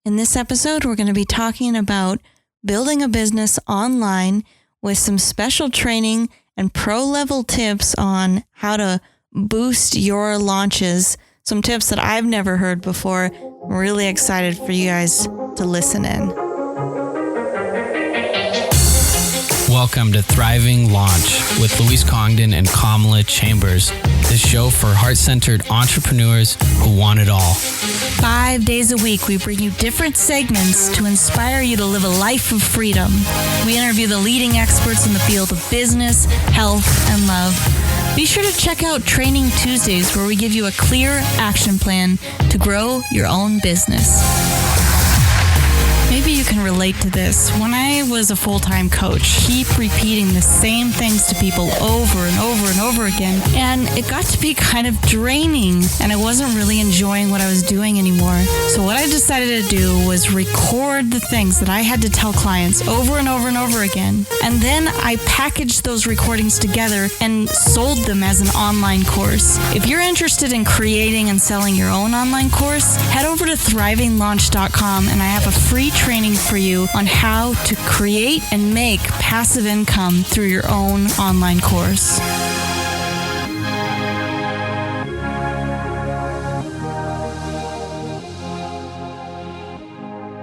In this episode, we're going to be talking about building a business online with some special training and pro-level tips on how to boost your launches. Some tips that I've never heard before. I'm really excited for you guys to listen in. Welcome to Thriving Launch with Louise Congdon and Kamala Chambers, the show for heart-centered entrepreneurs who want it all. 5 days a week, we bring you different segments to inspire you to live a life of freedom. We interview the leading experts in the field of business, health, and love. Be sure to check out Training Tuesdays, where we give you a clear action plan to grow your own business. Maybe you can relate to this. When I was a full-time coach, keep repeating the same things to people over and over and over again. And it got to be kind of draining, and I wasn't really enjoying what I was doing anymore. So what I decided to do was record the things that I had to tell clients over and over and over again. And then I packaged those recordings together and sold them as an online course. If you're interested in creating and selling your own online course, head over to thrivinglaunch.com, and I have a free training for you on how to create and make passive income through your own online course.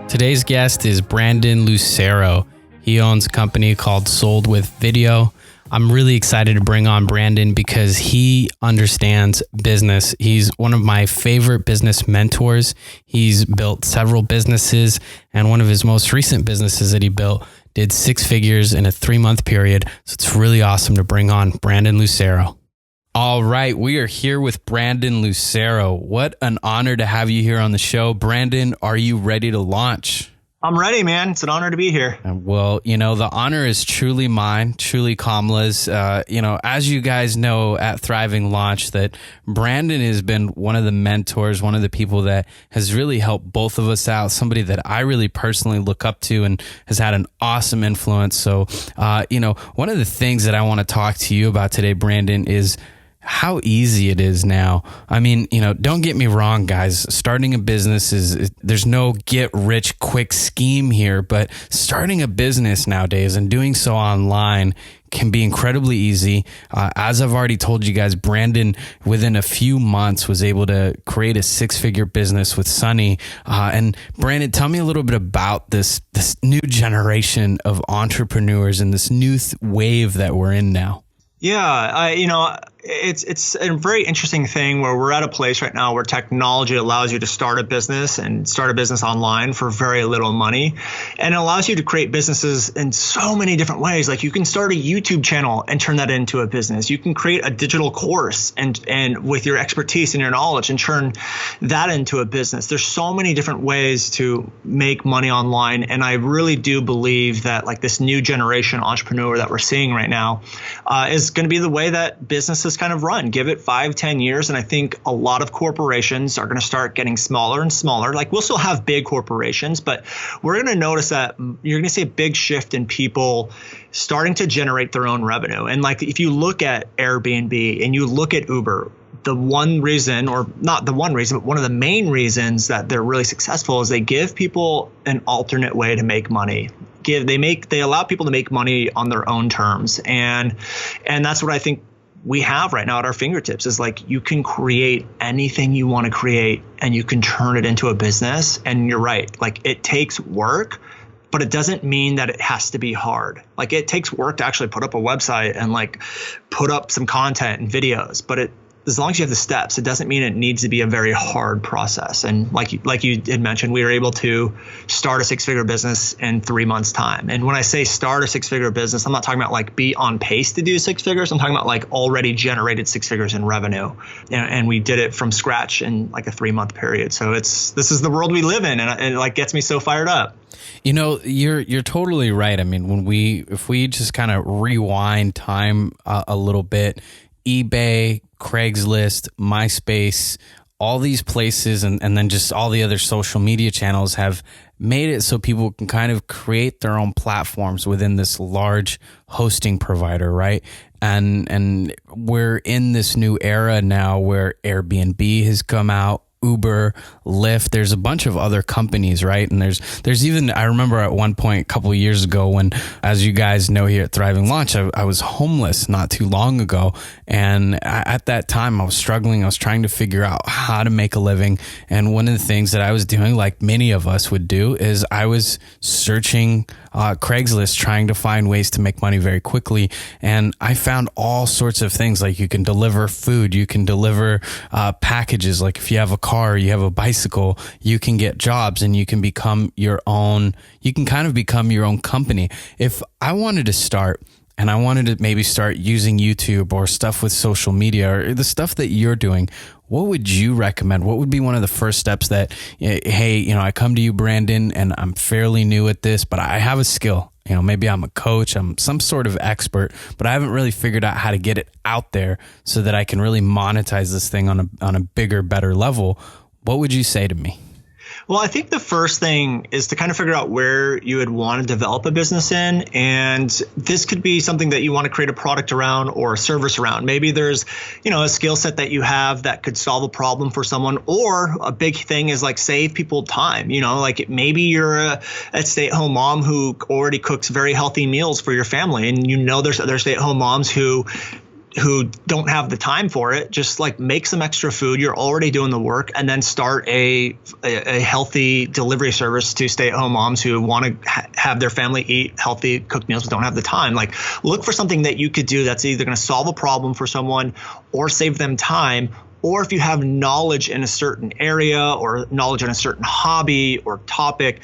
Today's guest is Brandon Lucero. He owns a company called Sold with Video. I'm really excited to bring on Brandon because he understands business. He's one of my favorite business mentors. He's built several businesses, and one of his most recent businesses that he built did 6 figures in a 3-month period. So it's really awesome to bring on Brandon Lucero. All right, we are here with Brandon Lucero. What an honor to have you here on the show. Brandon, are you ready to launch? I'm ready, man. It's an honor to be here. Well, the honor is truly mine, truly Kamala's. As you guys know at Thriving Launch, that Brandon has been one of the mentors, one of the people that has really helped both of us out, somebody that I really personally look up to and has had an awesome influence. So, one of the things that I want to talk to you about today, Brandon, is how easy it is now. I mean, don't get me wrong, guys. Starting a business there's no get rich quick scheme here, but starting a business nowadays and doing so online can be incredibly easy. As I've already told you guys, Brandon, within a few months, was able to create a 6-figure business with Sunny. And Brandon, tell me a little bit about this new generation of entrepreneurs and this new wave that we're in now. Yeah, it's a very interesting thing where we're at a place right now where technology allows you to start a business and start a business online for very little money. And it allows you to create businesses in so many different ways. Like you can start a YouTube channel and turn that into a business. You can create a digital course and with your expertise and your knowledge and turn that into a business. There's so many different ways to make money online. And I really do believe that like this new generation entrepreneur that we're seeing right now is going to be the way that businesses kind of run. Give it 5-10 years. And I think a lot of corporations are going to start getting smaller and smaller. Like we'll still have big corporations, but we're going to notice that you're going to see a big shift in people starting to generate their own revenue. And like if you look at Airbnb and you look at Uber, the one reason, or not the one reason, but one of the main reasons that they're really successful is they give people an alternate way to make money. They allow people to make money on their own terms. And that's what I think we have right now at our fingertips is like you can create anything you want to create and you can turn it into a business. And you're right, like it takes work, but it doesn't mean that it has to be hard. Like it takes work to actually put up a website and like put up some content and videos, but as long as you have the steps, it doesn't mean it needs to be a very hard process. And like you had mentioned, we were able to start a 6-figure business in 3 months' time. And when I say start a 6-figure business, I'm not talking about like be on pace to do 6 figures. I'm talking about like already generated 6 figures in revenue. And we did it from scratch in like a 3-month period. So this is the world we live in, and it like gets me so fired up. You're totally right. I mean, if we just kind of rewind time a little bit, eBay, Craigslist, MySpace, all these places and then just all the other social media channels have made it so people can kind of create their own platforms within this large hosting provider, right? And we're in this new era now where Airbnb has come out. Uber, Lyft. There's a bunch of other companies, right? And there's even, I remember at one point a couple of years ago when, as you guys know here at Thriving Launch, I was homeless not too long ago. And at that time I was struggling. I was trying to figure out how to make a living. And one of the things that I was doing, like many of us would do, is I was searching Craigslist, trying to find ways to make money very quickly. And I found all sorts of things, like you can deliver food, you can deliver packages. Like if you have a car, you have a bicycle, you can get jobs and you can become your own, you can kind of become your own company. If I wanted to start and I wanted to maybe start using YouTube or stuff with social media or the stuff that you're doing, what would you recommend? What would be one of the first steps that, hey, I come to you, Brandon, and I'm fairly new at this, but I have a skill. Maybe I'm a coach, I'm some sort of expert, but I haven't really figured out how to get it out there so that I can really monetize this thing on a bigger, better level. What would you say to me? Well, I think the first thing is to kind of figure out where you would want to develop a business in. And this could be something that you want to create a product around or a service around. Maybe there's, a skill set that you have that could solve a problem for someone, or a big thing is like save people time. Like maybe you're a stay-at-home mom who already cooks very healthy meals for your family. And there's other stay-at-home moms who don't have the time for it. Just like make some extra food. You're already doing the work, and then start a healthy delivery service to stay-at-home moms who want to have their family eat healthy cooked meals but don't have the time. Like look for something that you could do that's either going to solve a problem for someone or save them time. Or if you have knowledge in a certain area or knowledge in a certain hobby or topic,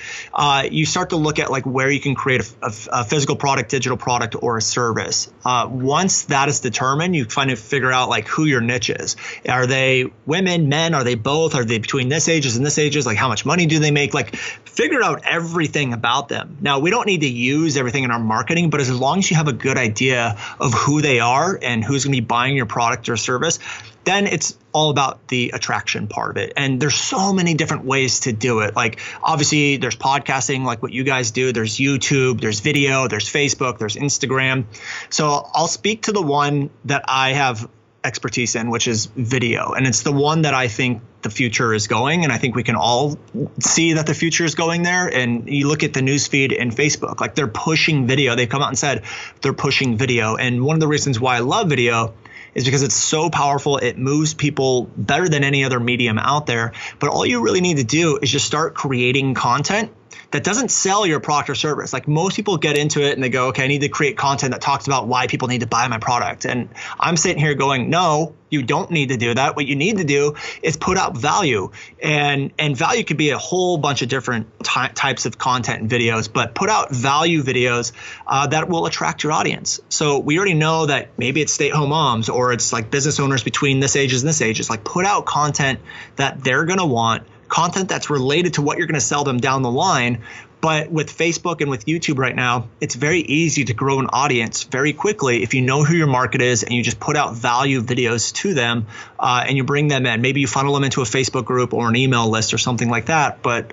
you start to look at like where you can create a physical product, digital product, or a service. Once that is determined, you kind of figure out like who your niche is. Are they women, men? Are they both? Are they between this ages and this ages? Like how much money do they make? Like figure out everything about them. Now, we don't need to use everything in our marketing, but as long as you have a good idea of who they are and who's going to be buying your product or service, then it's all about the attraction part of it. And there's so many different ways to do it. Like obviously there's podcasting like what you guys do. There's YouTube, there's video, there's Facebook, there's Instagram. So I'll speak to the one that I have expertise in, which is video. And it's the one that I think the future is going. And I think we can all see that the future is going there. And you look at the newsfeed in Facebook, like they're pushing video. They've come out and said they're pushing video. And one of the reasons why I love video is because it's so powerful. It moves people better than any other medium out there. But all you really need to do is just start creating content that doesn't sell your product or service. Like most people get into it and they go, okay, I need to create content that talks about why people need to buy my product. And I'm sitting here going, no, you don't need to do that. What you need to do is put out value, and value could be a whole bunch of different types of content and videos, but put out value videos that will attract your audience. So we already know that maybe it's stay-at-home moms or it's like business owners between this ages and this ages. Like put out content that they're going to want, content that's related to what you're going to sell them down the line. But with Facebook and with YouTube right now, it's very easy to grow an audience very quickly if you know who your market is and you just put out value videos to them and you bring them in. Maybe you funnel them into a Facebook group or an email list or something like that. But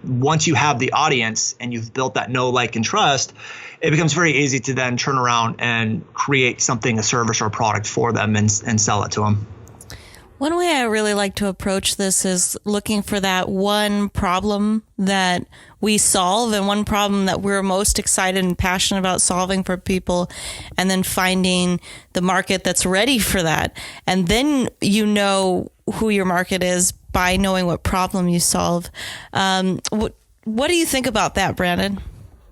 once you have the audience and you've built that know, like, and trust, it becomes very easy to then turn around and create something, a service or a product for them and sell it to them. One way I really like to approach this is looking for that one problem that we solve and one problem that we're most excited and passionate about solving for people, and then finding the market that's ready for that. And then you know who your market is by knowing what problem you solve. What do you think about that, Brandon?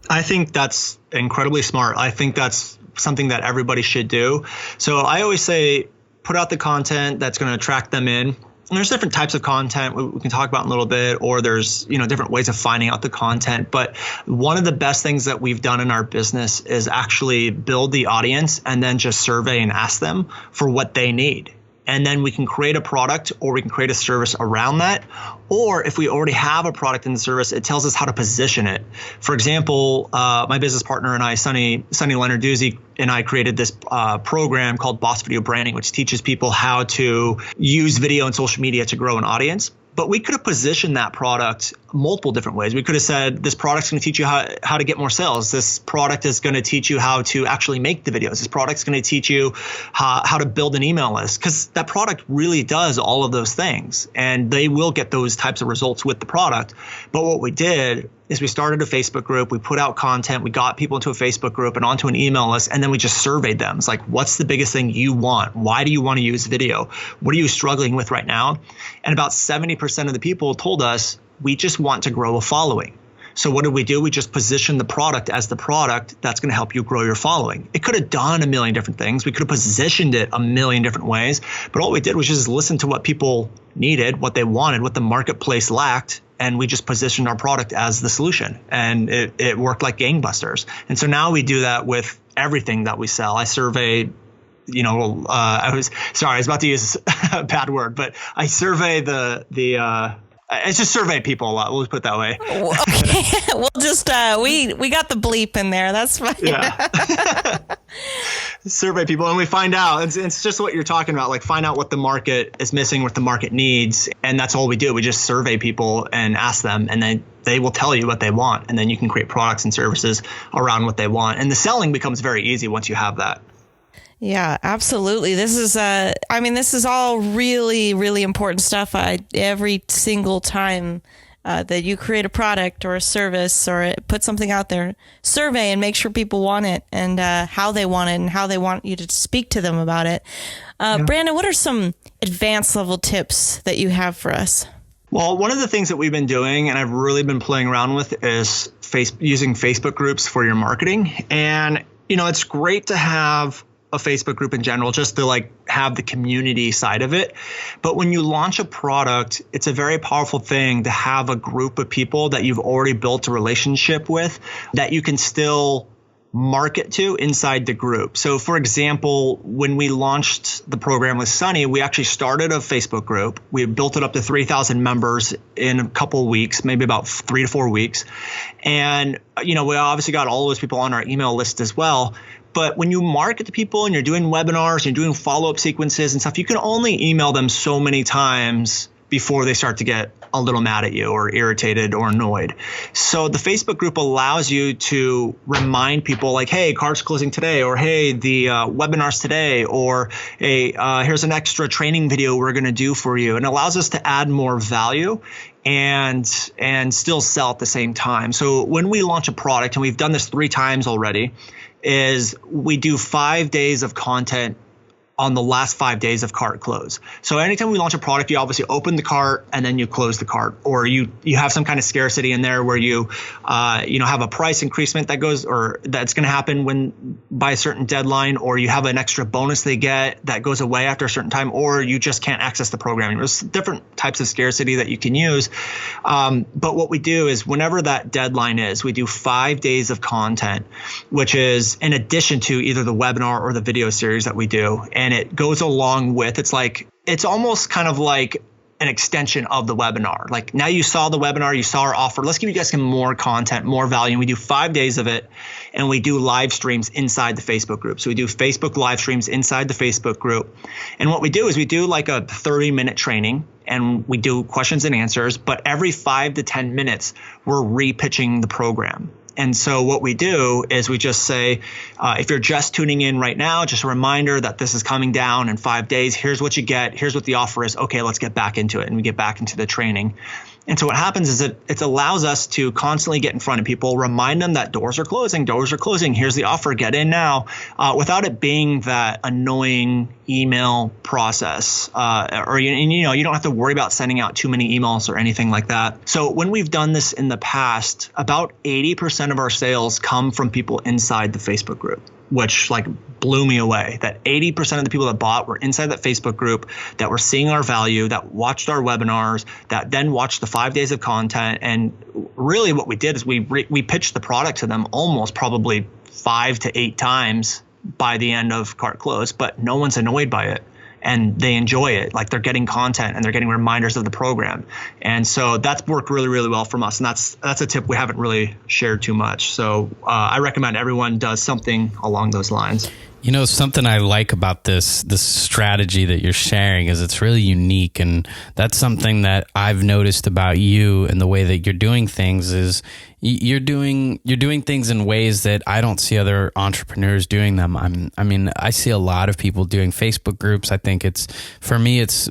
I think that's incredibly smart. I think that's something that everybody should do. So I always say, put out the content that's going to attract them in. And there's different types of content we can talk about in a little bit, or there's, different ways of finding out the content. But one of the best things that we've done in our business is actually build the audience and then just survey and ask them for what they need. And then we can create a product or we can create a service around that. Or if we already have a product and service, it tells us how to position it. For example, my business partner and I, Sunny Leonarduzzi, and I created this program called Boss Video Branding, which teaches people how to use video and social media to grow an audience. But we could have positioned that product multiple different ways. We could have said, this product's going to teach you how to get more sales. This product is going to teach you how to actually make the videos. This product's going to teach you how to build an email list, because that product really does all of those things. And they will get those types of results with the product. But what we did is we started a Facebook group. We put out content. We got people into a Facebook group and onto an email list. And then we just surveyed them. It's like, what's the biggest thing you want? Why do you want to use video? What are you struggling with right now? And about 70% of the people told us, we just want to grow a following. So what did we do? We just positioned the product as the product that's going to help you grow your following. It could have done a million different things. We could have positioned it a million different ways. But all we did was just listen to what people needed, what they wanted, what the marketplace lacked. And we just positioned our product as the solution. And it worked like gangbusters. And so now we do that with everything that we sell. I survey, I was about to use a bad word, but I survey I just survey people a lot. We'll just put it that way. Okay. We'll just, we got the bleep in there. That's fine. Yeah. Survey people, and we find out, it's just what you're talking about, like find out what the market is missing, what the market needs. And that's all we do. We just survey people and ask them, and then they will tell you what they want. And then you can create products and services around what they want. And the selling becomes very easy once you have that. Yeah, absolutely. This is all really, really important stuff. Every single time that you create a product or a service or put something out there, survey and make sure people want it and how they want it and how they want you to speak to them about it. Brandon, what are some advanced level tips that you have for us? Well, one of the things that we've been doing and I've really been playing around with is using Facebook groups for your marketing. And, it's great to have a Facebook group in general, just to have the community side of it. But when you launch a product, it's a very powerful thing to have a group of people that you've already built a relationship with that you can still market to inside the group. So for example, when we launched the program with Sunny, we actually started a Facebook group. We built it up to 3,000 members in a couple of weeks, maybe about 3 to 4 weeks. And, we obviously got all those people on our email list as well. But when you market to people and you're doing webinars, and you're doing follow-up sequences and stuff, you can only email them so many times before they start to get a little mad at you or irritated or annoyed. So the Facebook group allows you to remind people like, hey, cart's closing today, or hey, the webinar's today, or hey, here's an extra training video we're going to do for you. And it allows us to add more value and still sell at the same time. So when we launch a product, and we've done this 3 times already, is we do 5 days of content on the last 5 days of cart close. So anytime we launch a product, you obviously open the cart and then you close the cart, or you have some kind of scarcity in there where you have a price increasement that goes, or that's going to happen by a certain deadline, or you have an extra bonus they get that goes away after a certain time, or you just can't access the program. There's different types of scarcity that you can use. But what we do is whenever that deadline is, we do 5 days of content, which is in addition to either the webinar or the video series that we do. And it goes along with, it's almost kind of like an extension of the webinar. Like now you saw the webinar, you saw our offer. Let's give you guys some more content, more value. And we do 5 days of it, and we do live streams inside the Facebook group. So we do Facebook live streams inside the Facebook group. And what we do is we do like a 30-minute training, and we do questions and answers, but every 5 to 10 minutes, we're repitching the program. And so what we do is we just say, if you're just tuning in right now, just a reminder that this is coming down in 5 days. Here's what you get. Here's what the offer is. Okay, let's get back into it. And we get back into the training. And so what happens is it allows us to constantly get in front of people, remind them that doors are closing. Here's the offer. Get in now, without it being that annoying email process, or you don't have to worry about sending out too many emails or anything like that. So when we've done this in the past, about 80% of our sales come from people inside the Facebook group, which blew me away. That 80% of the people that bought were inside that Facebook group, that were seeing our value, that watched our webinars, that then watched the 5 days of content. And really what we did is we pitched the product to them almost probably 5 to 8 times by the end of cart close, but no one's annoyed by it. And they enjoy it. Like they're getting content and they're getting reminders of the program. And so that's worked really, really well from us. And that's a tip we haven't really shared too much. So I recommend everyone does something along those lines. You know, something I like about this strategy that you're sharing is it's really unique, and that's something that I've noticed about you and the way that you're doing things is you're doing things in ways that I don't see other entrepreneurs doing them. I mean, I see a lot of people doing Facebook groups. I think for me, it's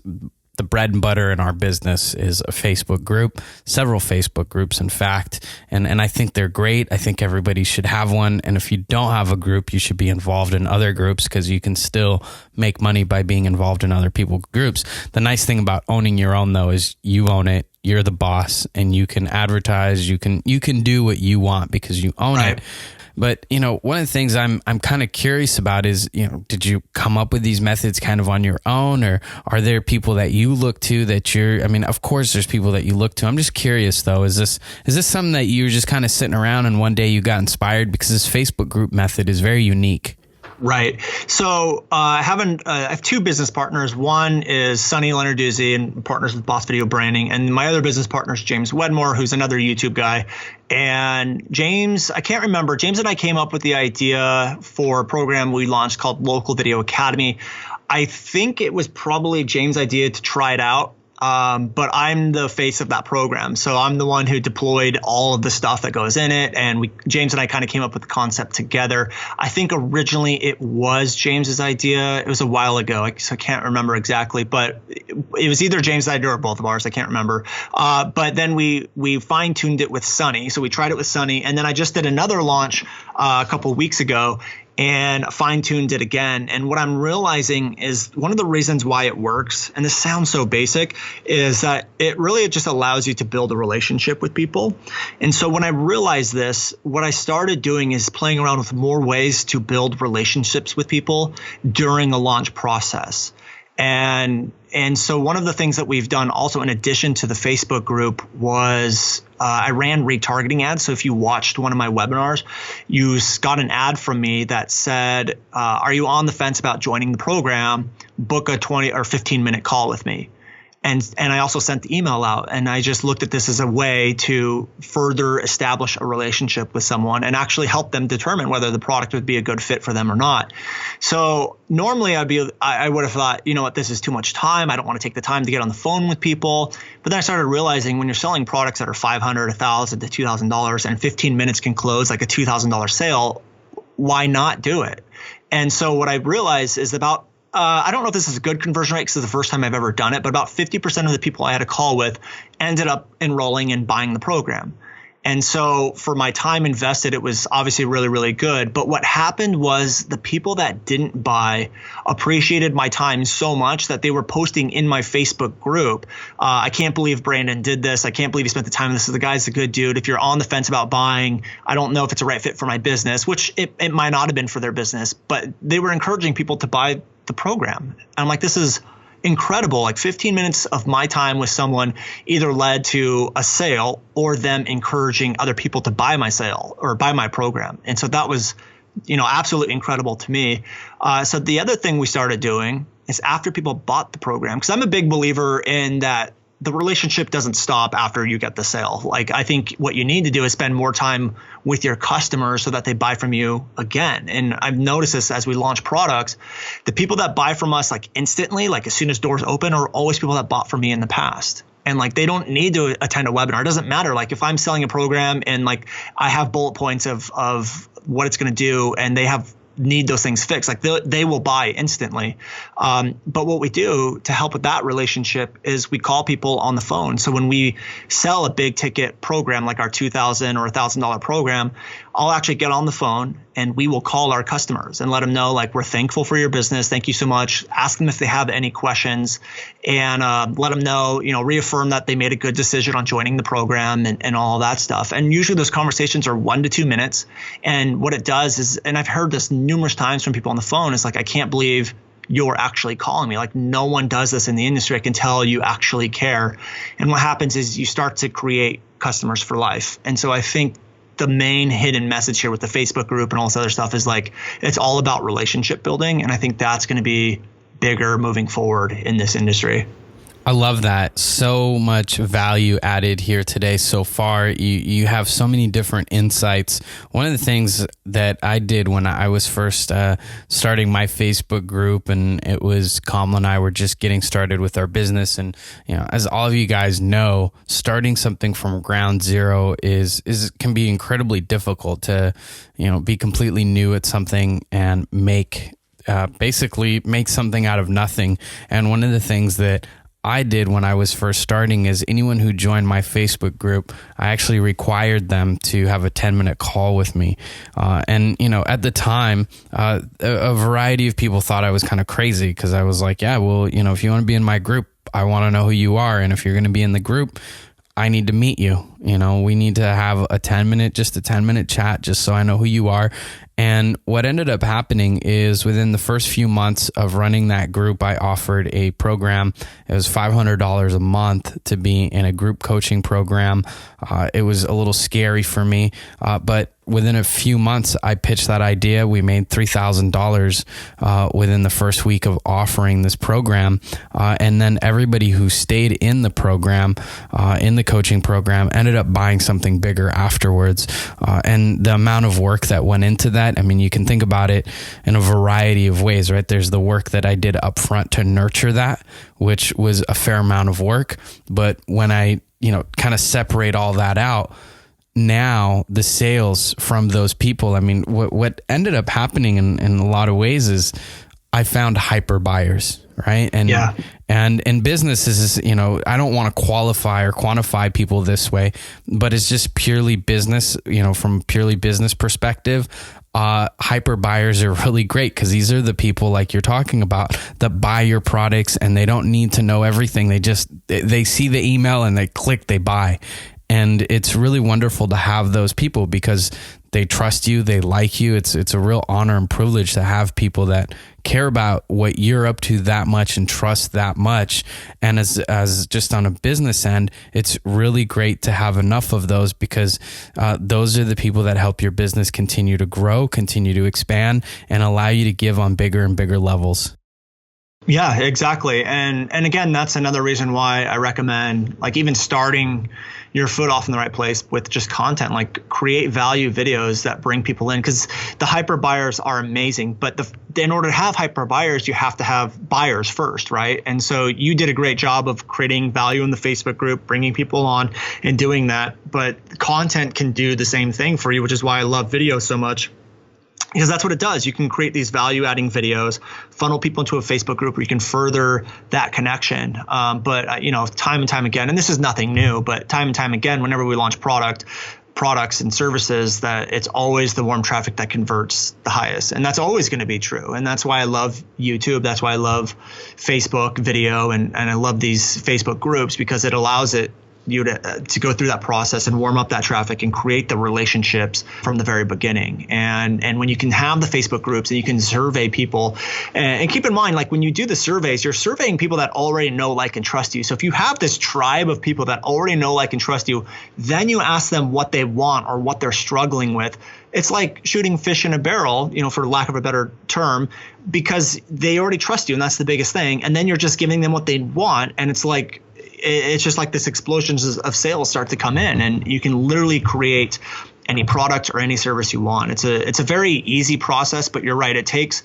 the bread and butter in our business is a Facebook group, several Facebook groups, in fact. And I think they're great. I think everybody should have one. And if you don't have a group, you should be involved in other groups because you can still make money by being involved in other people's groups. The nice thing about owning your own, though, is you own it. You're the boss and you can advertise. You can do what you want because you own it. But, you know, one of the things I'm kind of curious about is, you know, did you come up with these methods kind of on your own, or are there people that you look to I mean, of course there's people that you look to. I'm just curious though, is this something that you were just kind of sitting around and one day you got inspired? Because this Facebook group method is very unique. Right. So I have two business partners. One is Sonny Lenarduzzi and partners with Boss Video Branding. And my other business partner is James Wedmore, who's another YouTube guy. And James, I can't remember. James and I came up with the idea for a program we launched called Local Video Academy. I think it was probably James' idea to try it out. But I'm the face of that program. So I'm the one who deployed all of the stuff that goes in it. And James and I kind of came up with the concept together. I think originally it was James's idea. It was a while ago. So I can't remember exactly, but it was either James' idea or both of ours. I can't remember. But then we fine tuned it with Sonny. So we tried it with Sonny. And then I just did another launch a couple of weeks ago and fine-tuned it again. And what I'm realizing is one of the reasons why it works, and this sounds so basic, is that it really just allows you to build a relationship with people. And so when I realized this, what I started doing is playing around with more ways to build relationships with people during a launch process. And so one of the things that we've done also in addition to the Facebook group was I ran retargeting ads. So if you watched one of my webinars, you got an ad from me that said, are you on the fence about joining the program? Book a 20 or 15-minute call with me. And I also sent the email out, and I just looked at this as a way to further establish a relationship with someone and actually help them determine whether the product would be a good fit for them or not. So normally I would have thought, you know what, this is too much time. I don't want to take the time to get on the phone with people. But then I started realizing when you're selling products that are $500, $1,000 to $2,000 and 15 minutes can close like a $2,000 sale, why not do it? And so what I realized is about I don't know if this is a good conversion rate because it's the first time I've ever done it, but about 50% of the people I had a call with ended up enrolling and buying the program. And so for my time invested, it was obviously really, really good. But what happened was the people that didn't buy appreciated my time so much that they were posting in my Facebook group. I can't believe Brandon did this. I can't believe he spent the time on this. The guy's a good dude. If you're on the fence about buying, I don't know if it's a right fit for my business, which it might not have been for their business, but they were encouraging people to buy the program. And I'm like, this is incredible. Like 15 minutes of my time with someone either led to a sale or them encouraging other people to buy my sale or buy my program. And so that was, absolutely incredible to me. So the other thing we started doing is after people bought the program, because I'm a big believer in that the relationship doesn't stop after you get the sale. Like, I think what you need to do is spend more time with your customers so that they buy from you again. And I've noticed this as we launch products, the people that buy from us like instantly, like as soon as doors open, are always people that bought from me in the past. And like, they don't need to attend a webinar. It doesn't matter. Like if I'm selling a program and like I have bullet points of what it's going to do and they need those things fixed, like they will buy instantly. But what we do to help with that relationship is we call people on the phone. So when we sell a big ticket program like our $2,000 or $1,000 program, I'll actually get on the phone and we will call our customers and let them know, like, we're thankful for your business. Thank you so much. Ask them if they have any questions and let them know, reaffirm that they made a good decision on joining the program and all that stuff. And usually those conversations are 1 to 2 minutes. And what it does is, and I've heard this numerous times from people on the phone, is like, I can't believe you're actually calling me. Like, no one does this in the industry. I can tell you actually care. And what happens is you start to create customers for life. And so I think the main hidden message here with the Facebook group and all this other stuff is like, it's all about relationship building. And I think that's going to be bigger moving forward in this industry. I love that. So much value added here today so far. You have so many different insights. One of the things that I did when I was first starting my Facebook group, and it was Kamala and I were just getting started with our business. And, you know, as all of you guys know, starting something from ground zero can be incredibly difficult to, you know, be completely new at something and basically make something out of nothing. And one of the things that I did when I was first starting is anyone who joined my Facebook group, I actually required them to have a 10-minute call with me. And, you know, at the time, a variety of people thought I was kind of crazy because I was like, yeah, well, you know, if you want to be in my group, I want to know who you are. And if you're going to be in the group, I need to meet you. You know, we need to have a 10-minute chat just so I know who you are. And what ended up happening is within the first few months of running that group, I offered a program. It was $500 a month to be in a group coaching program. It was a little scary for me, but within a few months, I pitched that idea. We made $3,000 within the first week of offering this program. And then everybody who stayed in the program, in the coaching program, ended up buying something bigger afterwards. And the amount of work that went into that, I mean, you can think about it in a variety of ways, right? There's the work that I did up front to nurture that, which was a fair amount of work. But when I, you know, kind of separate all that out, now the sales from those people, I mean, what ended up happening in a lot of ways is I found hyper buyers, right? And yeah. And in business is, you know, I don't want to qualify or quantify people this way, but it's just purely business, you know, from purely business perspective. Hyper buyers are really great because these are the people like you're talking about that buy your products and they don't need to know everything. They see the email and they click, they buy. And it's really wonderful to have those people because they trust you, they like you. It's a real honor and privilege to have people that care about what you're up to that much and trust that much. And as just on a business end, it's really great to have enough of those because those are the people that help your business continue to grow, continue to expand, and allow you to give on bigger and bigger levels. Yeah, exactly. And again, that's another reason why I recommend like even starting your foot off in the right place with just content, like create value videos that bring people in, because the hyper buyers are amazing. But in order to have hyper buyers, you have to have buyers first, right? And so you did a great job of creating value in the Facebook group, bringing people on and doing that. But content can do the same thing for you, which is why I love video so much. Because that's what it does. You can create these value-adding videos, funnel people into a Facebook group where you can further that connection. But you know, time and time again, and this is nothing new, but time and time again, whenever we launch products and services, that it's always the warm traffic that converts the highest. And that's always going to be true. And that's why I love YouTube. That's why I love Facebook video. And I love these Facebook groups because it allows you to go through that process and warm up that traffic and create the relationships from the very beginning. And when you can have the Facebook groups and you can survey people, and keep in mind, like when you do the surveys, you're surveying people that already know, like, and trust you. So if you have this tribe of people that already know, like, and trust you, then you ask them what they want or what they're struggling with. It's like shooting fish in a barrel, you know, for lack of a better term, because they already trust you. And that's the biggest thing. And then you're just giving them what they want. And it's just like this explosions of sales start to come in, and you can literally create any product or any service you want. It's a very easy process, but you're right. It takes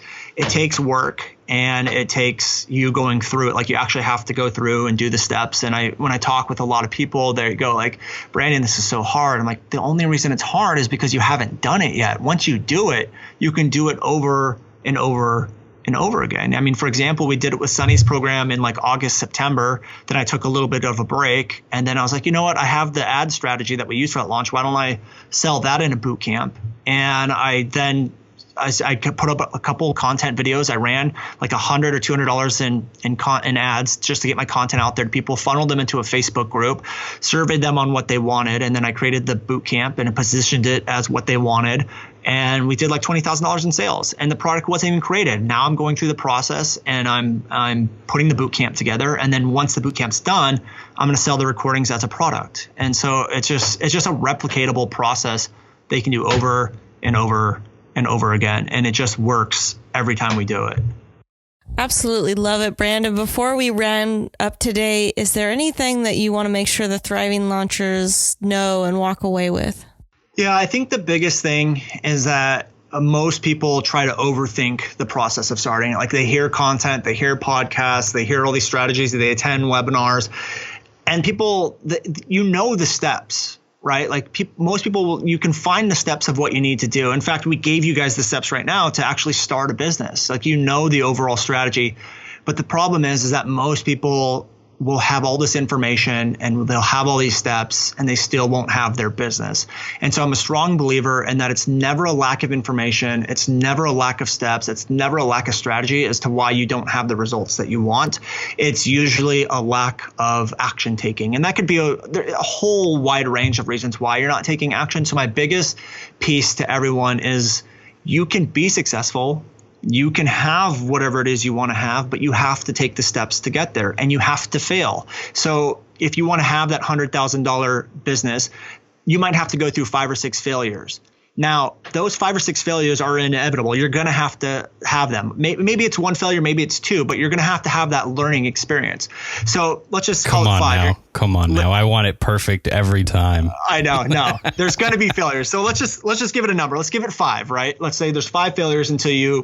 work and it takes you going through it. Like you actually have to go through and do the steps. And when I talk with a lot of people, they go like, Brandon, this is so hard. I'm like, the only reason it's hard is because you haven't done it yet. Once you do it, you can do it over and over and over again. I mean, for example, we did it with Sunny's program in like August, September. Then I took a little bit of a break. And then I was like, you know what? I have the ad strategy that we used for that launch. Why don't I sell that in a boot camp? And I put up a couple content videos. I ran like $100 or $200 in ads just to get my content out there to people, funneled them into a Facebook group, surveyed them on what they wanted. And then I created the boot camp and positioned it as what they wanted. And we did like $20,000 in sales, and the product wasn't even created. Now I'm going through the process and I'm putting the boot camp together. And then once the boot camp's done, I'm going to sell the recordings as a product. And so it's just a replicatable process they can do over and over and over again. And it just works every time we do it. Absolutely love it, Brandon. Before we ran up today, is there anything that you want to make sure the thriving launchers know and walk away with? Yeah, I think the biggest thing is that most people try to overthink the process of starting. Like they hear content, they hear podcasts, they hear all these strategies, they attend webinars, and people, the steps, right? Like most people, you can find the steps of what you need to do. In fact, we gave you guys the steps right now to actually start a business. Like the overall strategy, but the problem is that most people will have all this information and they'll have all these steps and they still won't have their business. And so I'm a strong believer in that it's never a lack of information. It's never a lack of steps. It's never a lack of strategy as to why you don't have the results that you want. It's usually a lack of action taking. And that could be a whole wide range of reasons why you're not taking action. So my biggest piece to everyone is you can be successful. You can have whatever it is you want to have, but you have to take the steps to get there and you have to fail. So if you want to have that $100,000 business, you might have to go through 5 or 6 failures. Now, those 5 or 6 failures are inevitable. You're going to have them. Maybe it's 1 failure, maybe it's 2, but you're going to have that learning experience. So let's just call it 5. Come on now. I want it perfect every time. I know. No, there's going to be failures. So let's just give it a number. Let's give it 5, right? Let's say there's 5 failures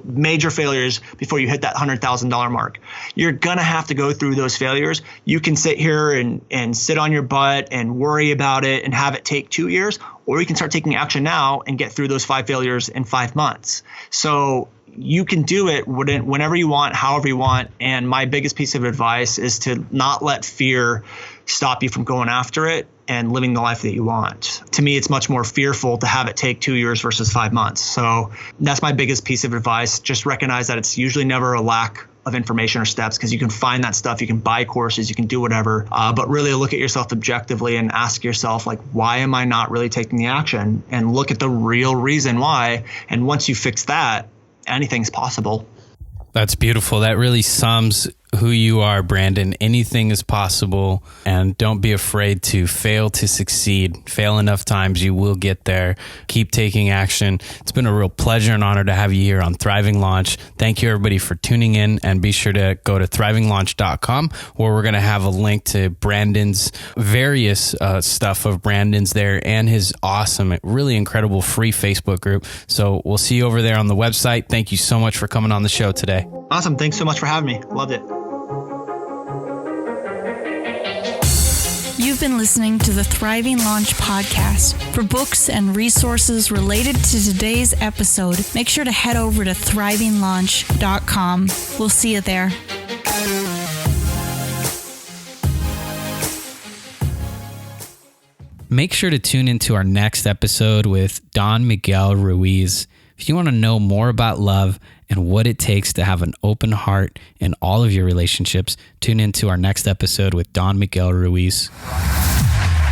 major failures before you hit that $100,000 mark. You're going to have to go through those failures. You can sit here and sit on your butt and worry about it and have it take 2 years, or you can start taking action now and get through those 5 failures in 5 months. So you can do it whenever you want, however you want. And my biggest piece of advice is to not let fear stop you from going after it and living the life that you want. To me, it's much more fearful to have it take 2 years versus 5 months. So that's my biggest piece of advice. Just recognize that it's usually never a lack of information or steps, because you can find that stuff, you can buy courses, you can do whatever, but really look at yourself objectively and ask yourself, like, why am I not really taking the action? And look at the real reason why. And once you fix that, anything's possible. That's beautiful. That really sums who you are, Brandon. Anything is possible, and don't be afraid to fail to succeed. Fail enough times, you will get there. Keep taking action. It's been a real pleasure and honor to have you here on Thriving Launch. Thank you, everybody, for tuning in, and be sure to go to thrivinglaunch.com, where we're going to have a link to Brandon's various stuff of Brandon's there, and his awesome, really incredible free Facebook group. So we'll see you over there on the website. Thank you so much for coming on the show today. Awesome. Thanks so much for having me. Loved it. You've been listening to the Thriving Launch podcast. For books and resources related to today's episode, make sure to head over to thrivinglaunch.com. We'll see you there. Make sure to tune into our next episode with Don Miguel Ruiz. If you want to know more about love and what it takes to have an open heart in all of your relationships, tune into our next episode with Don Miguel Ruiz.